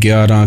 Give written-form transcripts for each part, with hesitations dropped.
11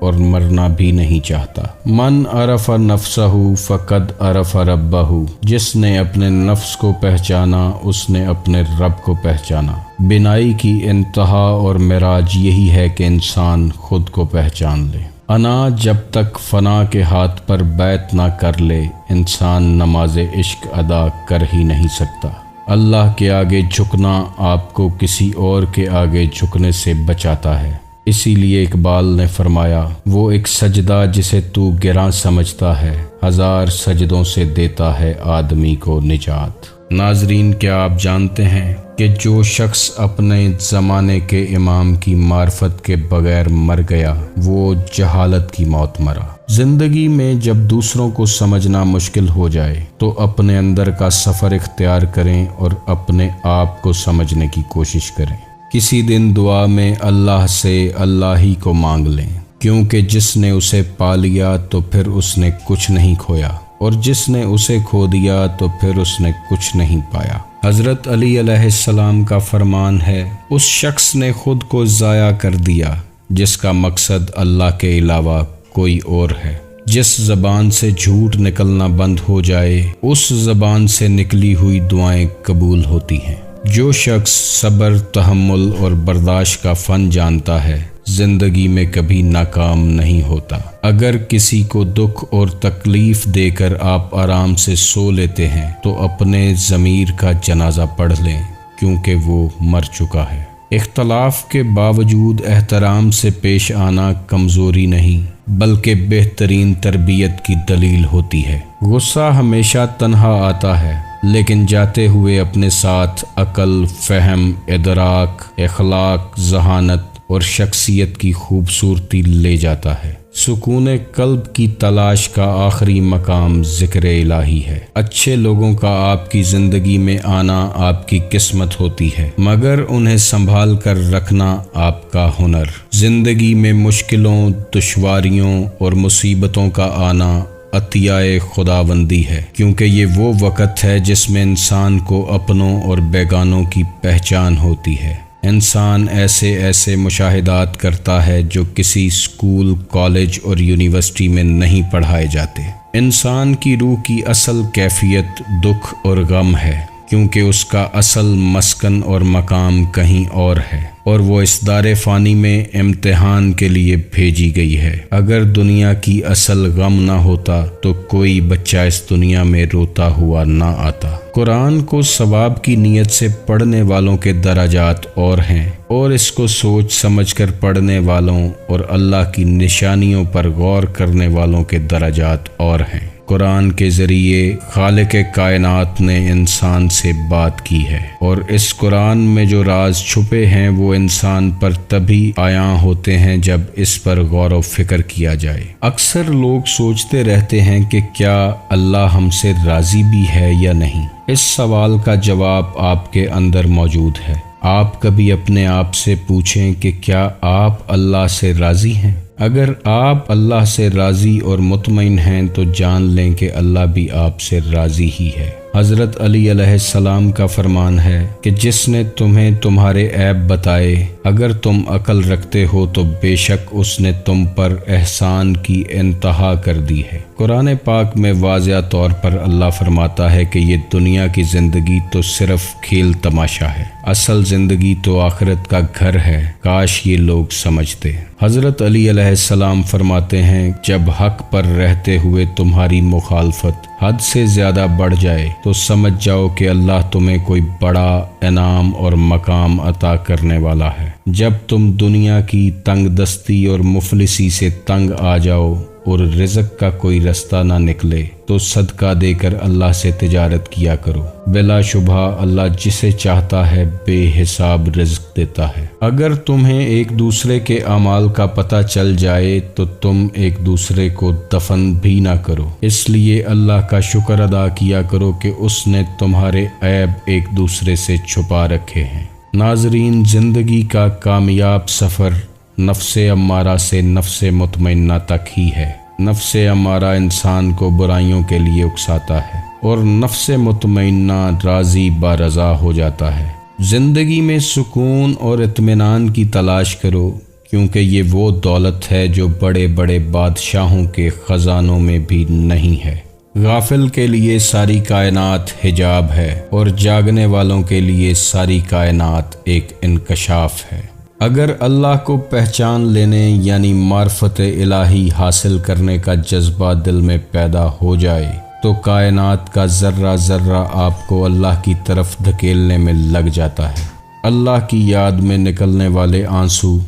اور مرنا بھی نہیں چاہتا۔ من عرف نفسہ فقد عرف ربہ، جس نے اپنے نفس کو پہچانا اس نے اپنے رب کو پہچانا۔ بینائی کی انتہا اور معراج یہی ہے کہ انسان خود کو پہچان لے۔ انا جب تک فنا کے ہاتھ پر بیعت نہ کر لے، انسان نماز عشق ادا کر ہی نہیں سکتا۔ اللہ کے آگے جھکنا آپ کو کسی اور کے آگے جھکنے سے بچاتا ہے۔ اسی لیے اقبال نے فرمایا، وہ ایک سجدہ جسے تو گراں سمجھتا ہے، ہزار سجدوں سے دیتا ہے آدمی کو نجات۔ ناظرین، کیا آپ جانتے ہیں کہ جو شخص اپنے زمانے کے امام کی معرفت کے بغیر مر گیا وہ جہالت کی موت مرا۔ زندگی میں جب دوسروں کو سمجھنا مشکل ہو جائے تو اپنے اندر کا سفر اختیار کریں اور اپنے آپ کو سمجھنے کی کوشش کریں۔ کسی دن دعا میں اللہ سے اللہ ہی کو مانگ لیں، کیونکہ جس نے اسے پا لیا تو پھر اس نے کچھ نہیں کھویا، اور جس نے اسے کھو دیا تو پھر اس نے کچھ نہیں پایا۔ حضرت علی علیہ السلام کا فرمان ہے، اس شخص نے خود کو ضائع کر دیا جس کا مقصد اللہ کے علاوہ کوئی اور ہے۔ جس زبان سے جھوٹ نکلنا بند ہو جائے اس زبان سے نکلی ہوئی دعائیں قبول ہوتی ہیں۔ جو شخص صبر، تحمل اور برداشت کا فن جانتا ہے زندگی میں کبھی ناکام نہیں ہوتا۔ اگر کسی کو دکھ اور تکلیف دے کر آپ آرام سے سو لیتے ہیں تو اپنے ضمیر کا جنازہ پڑھ لیں، کیونکہ وہ مر چکا ہے۔ اختلاف کے باوجود احترام سے پیش آنا کمزوری نہیں بلکہ بہترین تربیت کی دلیل ہوتی ہے۔ غصہ ہمیشہ تنہا آتا ہے لیکن جاتے ہوئے اپنے ساتھ عقل، فہم، ادراک، اخلاق، ذہانت اور شخصیت کی خوبصورتی لے جاتا ہے۔ سکون قلب کی تلاش کا آخری مقام ذکر الہی ہے۔ اچھے لوگوں کا آپ کی زندگی میں آنا آپ کی قسمت ہوتی ہے، مگر انہیں سنبھال کر رکھنا آپ کا ہنر۔ زندگی میں مشکلوں، دشواریوں اور مصیبتوں کا آنا عطیہ خداوندی ہے، کیونکہ یہ وہ وقت ہے جس میں انسان کو اپنوں اور بیگانوں کی پہچان ہوتی ہے۔ انسان ایسے مشاہدات کرتا ہے جو کسی اسکول، کالج اور یونیورسٹی میں نہیں پڑھائے جاتے۔ انسان کی روح کی اصل کیفیت دکھ اور غم ہے، کیونکہ اس کا اصل مسکن اور مقام کہیں اور ہے، اور وہ اس دار فانی میں امتحان کے لیے بھیجی گئی ہے۔ اگر دنیا کی اصل غم نہ ہوتا تو کوئی بچہ اس دنیا میں روتا ہوا نہ آتا۔ قرآن کو ثواب کی نیت سے پڑھنے والوں کے درجات اور ہیں، اور اس کو سوچ سمجھ کر پڑھنے والوں اور اللہ کی نشانیوں پر غور کرنے والوں کے درجات اور ہیں۔ قرآن کے ذریعے خالق کائنات نے انسان سے بات کی ہے، اور اس قرآن میں جو راز چھپے ہیں وہ انسان پر تبھی عیاں ہوتے ہیں جب اس پر غور و فکر کیا جائے۔ اکثر لوگ سوچتے رہتے ہیں کہ کیا اللہ ہم سے راضی بھی ہے یا نہیں۔ اس سوال کا جواب آپ کے اندر موجود ہے۔ آپ کبھی اپنے آپ سے پوچھیں کہ کیا آپ اللہ سے راضی ہیں؟ اگر آپ اللہ سے راضی اور مطمئن ہیں تو جان لیں کہ اللہ بھی آپ سے راضی ہی ہے۔ حضرت علی علیہ السلام کا فرمان ہے کہ جس نے تمہیں تمہارے عیب بتائے، اگر تم عقل رکھتے ہو تو بے شک اس نے تم پر احسان کی انتہا کر دی ہے۔ قرآن پاک میں واضح طور پر اللہ فرماتا ہے کہ یہ دنیا کی زندگی تو صرف کھیل تماشا ہے، اصل زندگی تو آخرت کا گھر ہے، کاش یہ لوگ سمجھتے۔ حضرت علی علیہ السلام فرماتے ہیں، جب حق پر رہتے ہوئے تمہاری مخالفت حد سے زیادہ بڑھ جائے تو سمجھ جاؤ کہ اللہ تمہیں کوئی بڑا انعام اور مقام عطا کرنے والا ہے۔ جب تم دنیا کی تنگ دستی اور مفلسی سے تنگ آ جاؤ اور رزق کا کوئی رستہ نہ نکلے تو صدقہ دے کر اللہ سے تجارت کیا کرو، بلا شبہ اللہ جسے چاہتا ہے بے حساب رزق دیتا ہے۔ اگر تمہیں ایک دوسرے کے اعمال کا پتہ چل جائے تو تم ایک دوسرے کو دفن بھی نہ کرو، اس لیے اللہ کا شکر ادا کیا کرو کہ اس نے تمہارے عیب ایک دوسرے سے چھپا رکھے ہیں۔ ناظرین، زندگی کا کامیاب سفر نفس امارہ سے نفس مطمئنہ تک ہی ہے۔ نفس امارہ انسان کو برائیوں کے لیے اکساتا ہے اور نفس مطمئنہ راضی برضا ہو جاتا ہے۔ زندگی میں سکون اور اطمینان کی تلاش کرو، کیونکہ یہ وہ دولت ہے جو بڑے بڑے بادشاہوں کے خزانوں میں بھی نہیں ہے۔ غافل کے لیے ساری کائنات حجاب ہے اور جاگنے والوں کے لیے ساری کائنات ایک انکشاف ہے۔ اگر اللہ کو پہچان لینے یعنی معرفت الہی حاصل کرنے کا جذبہ دل میں پیدا ہو جائے تو کائنات کا ذرہ ذرہ آپ کو اللہ کی طرف دھکیلنے میں لگ جاتا ہے۔ اللہ کی یاد میں نکلنے والے آنسو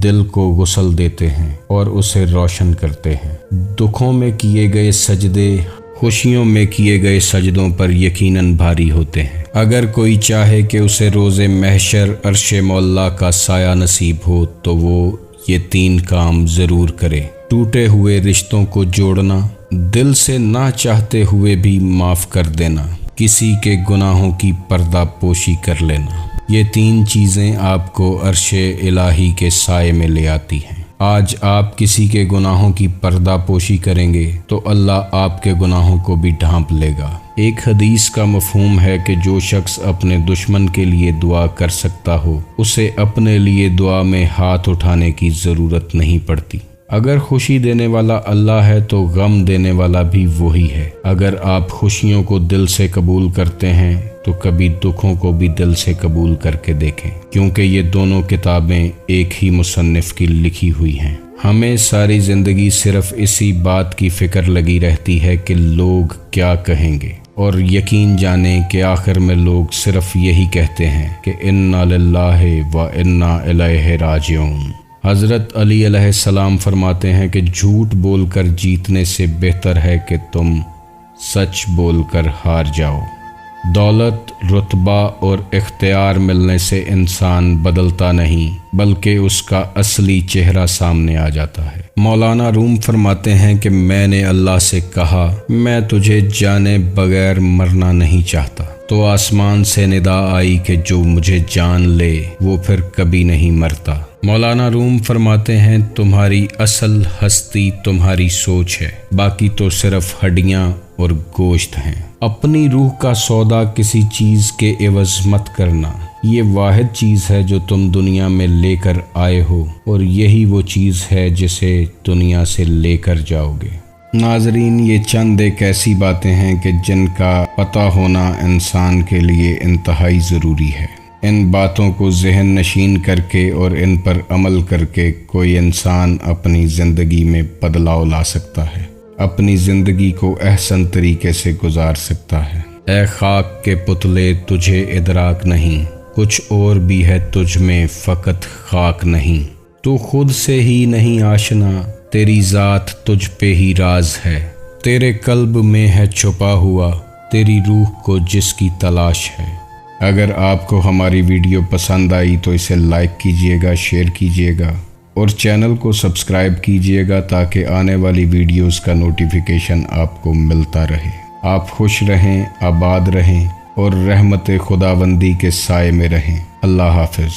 دل کو غسل دیتے ہیں اور اسے روشن کرتے ہیں۔ دکھوں میں کیے گئے سجدے خوشیوں میں کیے گئے سجدوں پر یقیناً بھاری ہوتے ہیں۔ اگر کوئی چاہے کہ اسے روز محشر عرش مولا کا سایہ نصیب ہو تو وہ یہ 3 کام ضرور کرے۔ ٹوٹے ہوئے رشتوں کو جوڑنا، دل سے نہ چاہتے ہوئے بھی معاف کر دینا، کسی کے گناہوں کی پردہ پوشی کر لینا۔ یہ 3 چیزیں آپ کو عرش الہی کے سائے میں لے آتی ہیں۔ آج آپ کسی کے گناہوں کی پردہ پوشی کریں گے تو اللہ آپ کے گناہوں کو بھی ڈھانپ لے گا۔ ایک حدیث کا مفہوم ہے کہ جو شخص اپنے دشمن کے لیے دعا کر سکتا ہو اسے اپنے لیے دعا میں ہاتھ اٹھانے کی ضرورت نہیں پڑتی۔ اگر خوشی دینے والا اللہ ہے تو غم دینے والا بھی وہی ہے۔ اگر آپ خوشیوں کو دل سے قبول کرتے ہیں تو کبھی دکھوں کو بھی دل سے قبول کر کے دیکھیں، کیونکہ یہ دونوں کتابیں ایک ہی مصنف کی لکھی ہوئی ہیں۔ ہمیں ساری زندگی صرف اسی بات کی فکر لگی رہتی ہے کہ لوگ کیا کہیں گے، اور یقین جانیں کہ آخر میں لوگ صرف یہی کہتے ہیں کہ انا للہ و انا الیہ راجعون۔ حضرت علی علیہ السلام فرماتے ہیں کہ جھوٹ بول کر جیتنے سے بہتر ہے کہ تم سچ بول کر ہار جاؤ۔ دولت، رتبہ اور اختیار ملنے سے انسان بدلتا نہیں بلکہ اس کا اصلی چہرہ سامنے آ جاتا ہے۔ مولانا روم فرماتے ہیں کہ میں نے اللہ سے کہا میں تجھے جانے بغیر مرنا نہیں چاہتا، تو آسمان سے ندا آئی کہ جو مجھے جان لے وہ پھر کبھی نہیں مرتا۔ مولانا روم فرماتے ہیں تمہاری اصل ہستی تمہاری سوچ ہے، باقی تو صرف ہڈیاں اور گوشت ہیں۔ اپنی روح کا سودا کسی چیز کے عوض مت کرنا، یہ واحد چیز ہے جو تم دنیا میں لے کر آئے ہو اور یہی وہ چیز ہے جسے دنیا سے لے کر جاؤ گے۔ ناظرین، یہ چند ایک ایسی باتیں ہیں کہ جن کا پتہ ہونا انسان کے لیے انتہائی ضروری ہے۔ ان باتوں کو ذہن نشین کر کے اور ان پر عمل کر کے کوئی انسان اپنی زندگی میں بدلاؤ لا سکتا ہے، اپنی زندگی کو احسن طریقے سے گزار سکتا ہے۔ اے خاک کے پتلے تجھے ادراک نہیں، کچھ اور بھی ہے تجھ میں فقط خاک نہیں۔ تو خود سے ہی نہیں آشنا، تیری ذات تجھ پہ ہی راز ہے، تیرے قلب میں ہے چھپا ہوا تیری روح کو جس کی تلاش ہے۔ اگر آپ کو ہماری ویڈیو پسند آئی تو اسے لائک کیجئے گا، شیئر کیجئے گا اور چینل کو سبسکرائب کیجئے گا تاکہ آنے والی ویڈیوز کا نوٹیفیکیشن آپ کو ملتا رہے۔ آپ خوش رہیں، آباد رہیں اور رحمت خداوندی کے سائے میں رہیں۔ اللہ حافظ۔